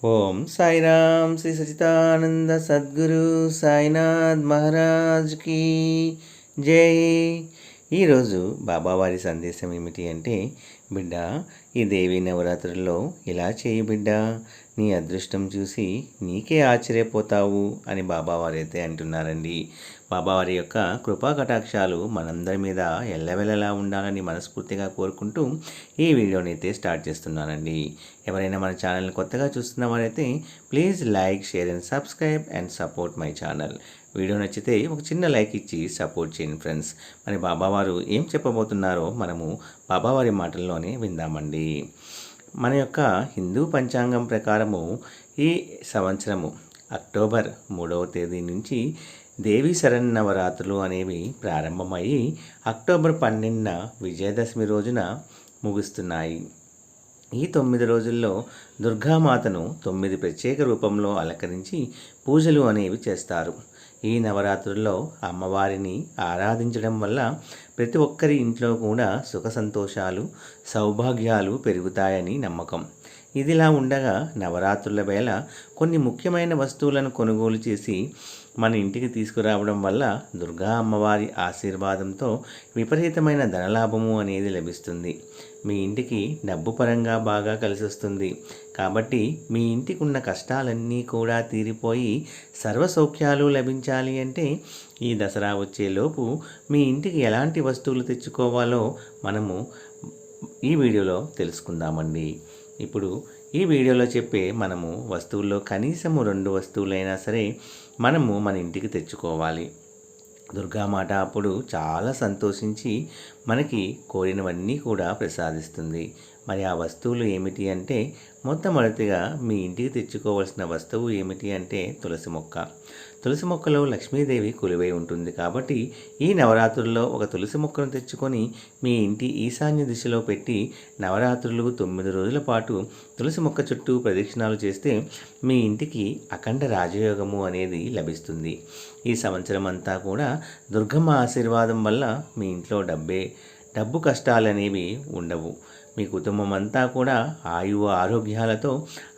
ఓం సాయిరామ్ శ్రీ సచితానంద సద్గురు సాయినాథ్ మహారాజ్ కి జై. ఈరోజు బాబావారి సందేశం ఏమిటి అంటే, బిడ్డ, ఈ దేవీ నవరాత్రుల్లో ఇలా చేయి బిడ్డ, నీ అదృష్టం చూసి నీకే ఆశ్చర్యపోతావు అని బాబావారు అయితే అంటున్నారండి. బాబావారి యొక్క కృపా కటాక్షాలు మనందరి మీద ఎల్లవెల్లలా ఉండాలని మనస్ఫూర్తిగా కోరుకుంటూ ఈ వీడియోని అయితే స్టార్ట్ చేస్తున్నానండి. ఎవరైనా మన ఛానల్ని కొత్తగా చూస్తున్న వారైతే please like, share and subscribe and support my channel. Video నచ్చితే ఒక చిన్న లైక్ ఇచ్చి సపోర్ట్ చేయండి ఫ్రెండ్స్. మరి బాబావారు ఏం చెప్పబోతున్నారో మనము బాబావారి మాటల్లోనే విందామండి. మన యొక్క హిందూ పంచాంగం ప్రకారము ఈ సంవత్సరము అక్టోబర్ 3వ తేదీ నుంచి దేవీ శరన్నవరాత్రులు అనేవి ప్రారంభమయ్యి అక్టోబర్ 12న విజయదశమి రోజున ముగుస్తున్నాయి. ఈ 9 రోజుల్లో దుర్గామాతను 9 ప్రత్యేక రూపంలో అలంకరించి పూజలు అనేవి చేస్తారు. ఈ నవరాత్రుల్లో అమ్మవారిని ఆరాధించడం వల్ల ప్రతి ఒక్కరి ఇంట్లో కూడా సుఖ సంతోషాలు, సౌభాగ్యాలు పెరుగుతాయని నమ్మకం. ఇదిలా ఉండగా నవరాత్రుల వేళ కొన్ని ముఖ్యమైన వస్తువులను కొనుగోలు చేసి మన ఇంటికి తీసుకురావడం వల్ల దుర్గా అమ్మవారి ఆశీర్వాదంతో విపరీతమైన ధనలాభము అనేది లభిస్తుంది. మీ ఇంటికి డబ్బు పరంగా బాగా కలిసి వస్తుంది. కాబట్టి మీ ఇంటికి ఉన్న కష్టాలన్నీ కూడా తీరిపోయి సర్వసౌఖ్యాలు లభించాలి అంటే ఈ దసరా వచ్చేలోపు మీ ఇంటికి ఎలాంటి వస్తువులు తెచ్చుకోవాలో మనము ఈ వీడియోలో తెలుసుకుందామండి. ఇప్పుడు ఈ వీడియోలో చెప్పే మనము వస్తువుల్లో కనీసము 2 వస్తువులైనా సరే మనము మన ఇంటికి తెచ్చుకోవాలి. దుర్గామాత అప్పుడు చాలా సంతోషించి మనకి కోరినవన్నీ కూడా ప్రసాదిస్తుంది. మరి ఆ వస్తువులు ఏమిటి అంటే, మొట్టమొదటిగా మీ ఇంటికి తెచ్చుకోవాల్సిన వస్తువు ఏమిటి అంటే తులసి మొక్క. తులసి మొక్కలో లక్ష్మీదేవి కొలువై ఉంటుంది. కాబట్టి ఈ నవరాత్రుల్లో ఒక తులసి మొక్కను తెచ్చుకొని మీ ఇంటి ఈశాన్య దిశలో పెట్టి నవరాత్రులు 9 రోజుల పాటు తులసి మొక్క చుట్టూ ప్రదక్షిణాలు చేస్తే మీ ఇంటికి అఖండ రాజయోగము అనేది లభిస్తుంది. ఈ సంవత్సరం అంతా కూడా దుర్గమ్మ ఆశీర్వాదం వల్ల మీ ఇంట్లో డబ్బు కష్టాలనేవి ఉండవు. మీ కుటుంబం అంతా కూడా ఆయువు ఆరోగ్యాలతో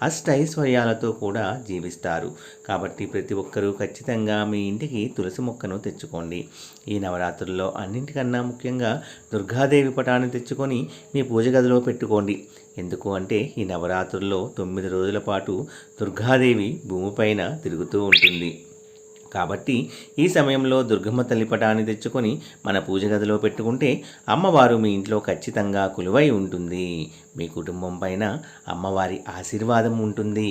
అష్టైశ్వర్యాలతో కూడా జీవిస్తారు. కాబట్టి ప్రతి ఒక్కరూ ఖచ్చితంగా మీ ఇంటికి తులసి మొక్కను తెచ్చుకోండి. ఈ నవరాత్రుల్లో అన్నింటికన్నా ముఖ్యంగా దుర్గాదేవి పటాన్ని తెచ్చుకొని మీ పూజ గదిలో పెట్టుకోండి. ఎందుకు అంటే ఈ నవరాత్రుల్లో 9 రోజుల పాటు దుర్గాదేవి భూమిపైన తిరుగుతూ ఉంటుంది. కాబట్టి ఈ సమయంలో దుర్గమ్మ తల్లి పటాన్ని తెచ్చుకొని మన పూజ గదిలో పెట్టుకుంటే అమ్మవారు మీ ఇంట్లో ఖచ్చితంగా కొలువై ఉంటుంది. మీ కుటుంబం పైన అమ్మవారి ఆశీర్వాదం ఉంటుంది.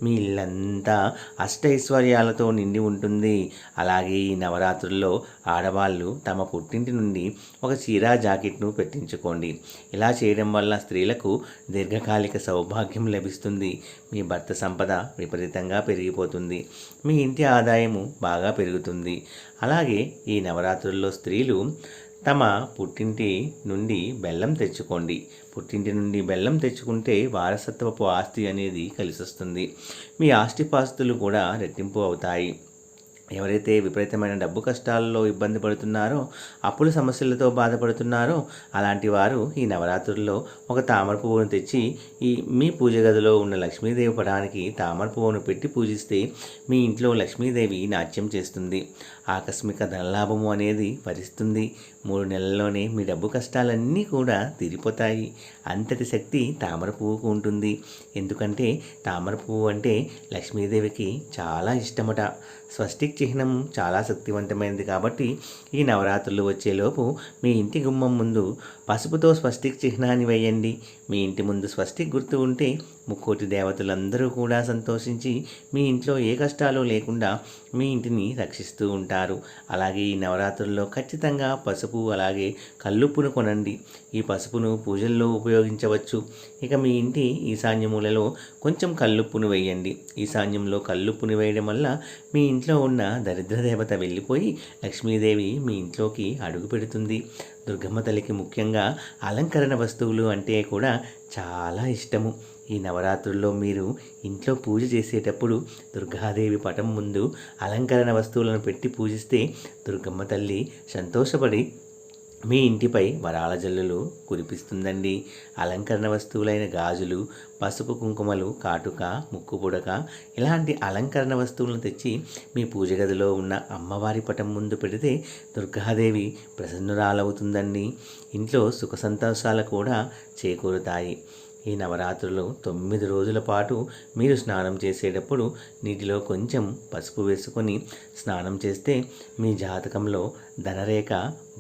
మీ ఇల్లంతా అష్టైశ్వర్యాలతో నిండి ఉంటుంది. అలాగే ఈ నవరాత్రుల్లో ఆడవాళ్ళు తమ పుట్టింటి నుండి ఒక చీర జాకెట్ను పెట్టించుకోండి. ఇలా చేయడం వల్ల స్త్రీలకు దీర్ఘకాలిక సౌభాగ్యం లభిస్తుంది. మీ భర్త సంపద విపరీతంగా పెరిగిపోతుంది. మీ ఇంటి ఆదాయము బాగా పెరుగుతుంది. అలాగే ఈ నవరాత్రుల్లో స్త్రీలు తమ పుట్టింటి నుండి బెల్లం తెచ్చుకోండి. పుట్టింటి నుండి బెల్లం తెచ్చుకుంటే వారసత్వపు ఆస్తి అనేది కలిసి వస్తుంది. మీ ఆస్తిపాస్తులు కూడా రెట్టింపు అవుతాయి. ఎవరైతే విపరీతమైన డబ్బు కష్టాల్లో ఇబ్బంది పడుతున్నారో, అప్పుల సమస్యలతో బాధపడుతున్నారో అలాంటి వారు ఈ నవరాత్రుల్లో ఒక తామర పువ్వును తెచ్చి మీ పూజ గదిలో ఉన్న లక్ష్మీదేవి పటానికి తామర పువ్వును పెట్టి పూజిస్తే మీ ఇంట్లో లక్ష్మీదేవి నాట్యం చేస్తుంది. ఆకస్మిక ధనలాభము అనేది వరిస్తుంది. 3 నెలల్లోనే మీ డబ్బు కష్టాలన్నీ కూడా తీరిపోతాయి. అంతటి శక్తి తామర పువ్వుకు ఉంటుంది. ఎందుకంటే తామర పువ్వు అంటే లక్ష్మీదేవికి చాలా ఇష్టమట. స్వస్తిక్ చిహ్నం చాలా శక్తివంతమైనది. కాబట్టి ఈ నవరాత్రులు వచ్చేలోపు మీ ఇంటి గుమ్మం ముందు పసుపుతో స్వస్తిక్ చిహ్నాన్ని వేయండి. మీ ఇంటి ముందు స్వస్తిక్ గుర్తు ఉంటే ముక్కోటి దేవతలందరూ కూడా సంతోషించి మీ ఇంట్లో ఏ కష్టాలు లేకుండా మీ ఇంటిని రక్షిస్తూ ఉంటారు. అలాగే ఈ నవరాత్రుల్లో ఖచ్చితంగా పసుపు అలాగే కల్లుప్పును కొనండి. ఈ పసుపును పూజల్లో ఉపయోగించవచ్చు. ఇక మీ ఇంటి ఈశాన్య మూలలో కొంచెం కల్లుప్పును వేయండి. ఈశాన్యంలో కల్లుప్పును వేయడం వల్ల మీ ఇంట్లో ఉన్న దరిద్ర దేవత వెళ్ళిపోయి లక్ష్మీదేవి మీ ఇంట్లోకి అడుగు పెడుతుంది. దుర్గమ్మ తల్లికి ముఖ్యంగా అలంకరణ వస్తువులు అంటే కూడా చాలా ఇష్టము. ఈ నవరాత్రుల్లో మీరు ఇంట్లో పూజ చేసేటప్పుడు దుర్గాదేవి పటం ముందు అలంకరణ వస్తువులను పెట్టి పూజిస్తే దుర్గమ్మ తల్లి సంతోషపడి మీ ఇంటిపై వరాల జల్లులు కురిపిస్తుందండి. అలంకరణ వస్తువులైన గాజులు, పసుపు కుంకుమలు, కాటుక, ముక్కు పుడక ఇలాంటి అలంకరణ వస్తువులను తెచ్చి మీ పూజ గదిలో ఉన్న అమ్మవారి పటం ముందు పెడితే దుర్గాదేవి ప్రసన్నురాలవుతుందండి. ఇంట్లో సుఖ సంతోషాలు కూడా చేకూరుతాయి. ఈ నవరాత్రులు 9 రోజుల పాటు మీరు స్నానం చేసేటప్పుడు నీటిలో కొంచెం పసుపు వేసుకొని స్నానం చేస్తే మీ జాతకంలో ధనరేఖ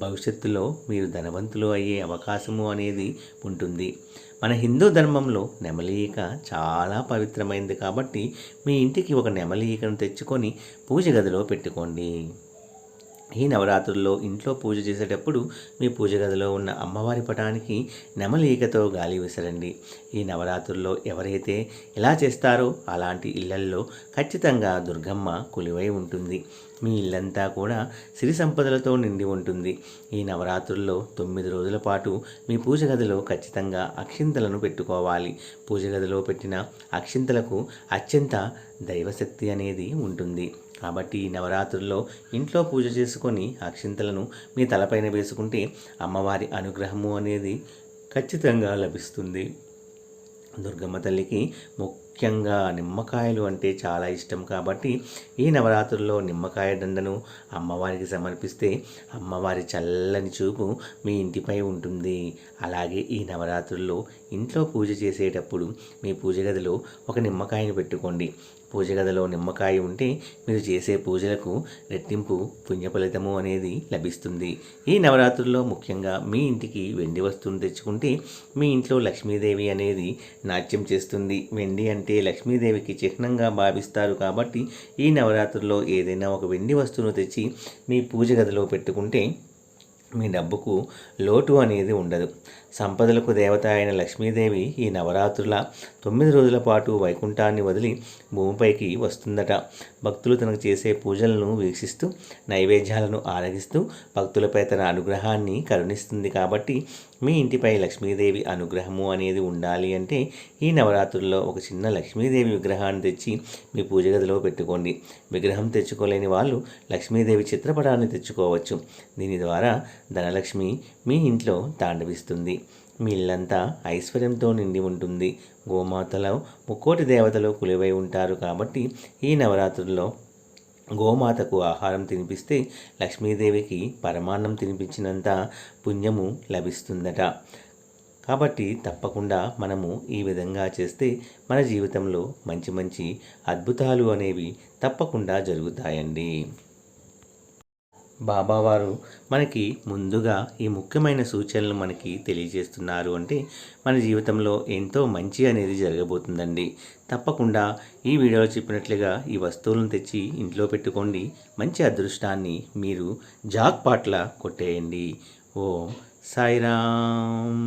భవిష్యత్తులో మీరు ధనవంతులు అయ్యే అవకాశము అనేది ఉంటుంది. మన హిందూ ధర్మంలో నెమలి ఈక చాలా పవిత్రమైనది కాబట్టి మీ ఇంటికి ఒక నెమలి ఈకను తెచ్చుకొని పూజ గదిలో పెట్టుకోండి. ఈ నవరాత్రుల్లో ఇంట్లో పూజ చేసేటప్పుడు మీ పూజ గదిలో ఉన్న అమ్మవారి పటానికి నెమలి ఈకతో గాలి విసరండి. ఈ నవరాత్రుల్లో ఎవరైతే ఇలా చేస్తారో అలాంటి ఇళ్లల్లో ఖచ్చితంగా దుర్గమ్మ కొలువై ఉంటుంది. మీ ఇల్లంతా కూడా సిరి సంపదలతో నిండి ఉంటుంది. ఈ నవరాత్రుల్లో 9 రోజుల పాటు మీ పూజ గదిలో ఖచ్చితంగా అక్షింతలను పెట్టుకోవాలి. పూజ గదిలో పెట్టిన అక్షింతలకు అత్యంత దైవశక్తి అనేది ఉంటుంది. కాబట్టి ఈ నవరాత్రుల్లో ఇంట్లో పూజ చేసుకొని అక్షింతలను మీ తలపైన వేసుకుంటే అమ్మవారి అనుగ్రహము అనేది ఖచ్చితంగా లభిస్తుంది. దుర్గమ్మ తల్లికి ముఖ్యంగా నిమ్మకాయలు అంటే చాలా ఇష్టం కాబట్టి ఈ నవరాత్రుల్లో నిమ్మకాయ దండను అమ్మవారికి సమర్పిస్తే అమ్మవారి చల్లని చూపు మీ ఇంటిపై ఉంటుంది. అలాగే ఈ నవరాత్రుల్లో ఇంట్లో పూజ చేసేటప్పుడు మీ పూజ గదిలో ఒక నిమ్మకాయను పెట్టుకోండి. పూజ గదిలో నిమ్మకాయ ఉంటే మీరు చేసే పూజలకు రెట్టింపు పుణ్య ఫలితము అనేది లభిస్తుంది. ఈ నవరాత్రుల్లో ముఖ్యంగా మీ ఇంటికి వెండి వస్తువును తెచ్చుకుంటే మీ ఇంట్లో లక్ష్మీదేవి అనేది నాట్యం చేస్తుంది. వెండి అంటే లక్ష్మీదేవికి చిహ్నంగా భావిస్తారు కాబట్టి ఈ నవరాత్రుల్లో ఏదైనా ఒక వెండి వస్తువును తెచ్చి మీ పూజ గదిలో పెట్టుకుంటే మీ డబ్బుకు లోటు అనేది ఉండదు. సంపదలకు దేవత అయిన లక్ష్మీదేవి ఈ నవరాత్రుల 9 రోజుల పాటు వైకుంఠాన్ని వదిలి భూమిపైకి వస్తుందట. భక్తులు తనకు చేసే పూజలను వీక్షిస్తూ నైవేద్యాలను ఆరగిస్తూ భక్తులపై తన అనుగ్రహాన్ని కరుణిస్తుంది. కాబట్టి మీ ఇంటిపై లక్ష్మీదేవి అనుగ్రహము అనేది ఉండాలి అంటే ఈ నవరాత్రుల్లో ఒక చిన్న లక్ష్మీదేవి విగ్రహాన్ని తెచ్చి మీ పూజ గదిలో పెట్టుకోండి. విగ్రహం తెచ్చుకోలేని వాళ్ళు లక్ష్మీదేవి చిత్రపటాన్ని తెచ్చుకోవచ్చు. దీని ద్వారా ధనలక్ష్మి మీ ఇంట్లో తాండవిస్తుంది. మీ ఇల్లంతా ఐశ్వర్యంతో నిండి ఉంటుంది. గోమాతలో ముక్కోటి దేవతలు కొలువై ఉంటారు కాబట్టి ఈ నవరాత్రుల్లో గోమాతకు ఆహారం తినిపిస్తే లక్ష్మీదేవికి పరమాన్నం తినిపించినంత పుణ్యము లభిస్తుందట. కాబట్టి తప్పకుండా మనము ఈ విధంగా చేస్తే మన జీవితంలో మంచి మంచి అద్భుతాలు అనేవి తప్పకుండా జరుగుతాయండి. బాబావారు మనకి ముందుగా ఈ ముఖ్యమైన సూచనలు మనకి తెలియజేస్తున్నారు అంటే మన జీవితంలో ఎంతో మంచి అనేది జరగబోతుందండి. తప్పకుండా ఈ వీడియోలో చెప్పినట్లుగా ఈ వస్తువులను తెచ్చి ఇంట్లో పెట్టుకోండి. మంచి అదృష్టాన్ని మీరు జాక్పాట్లా కొట్టేయండి. ఓం సాయిరామ్.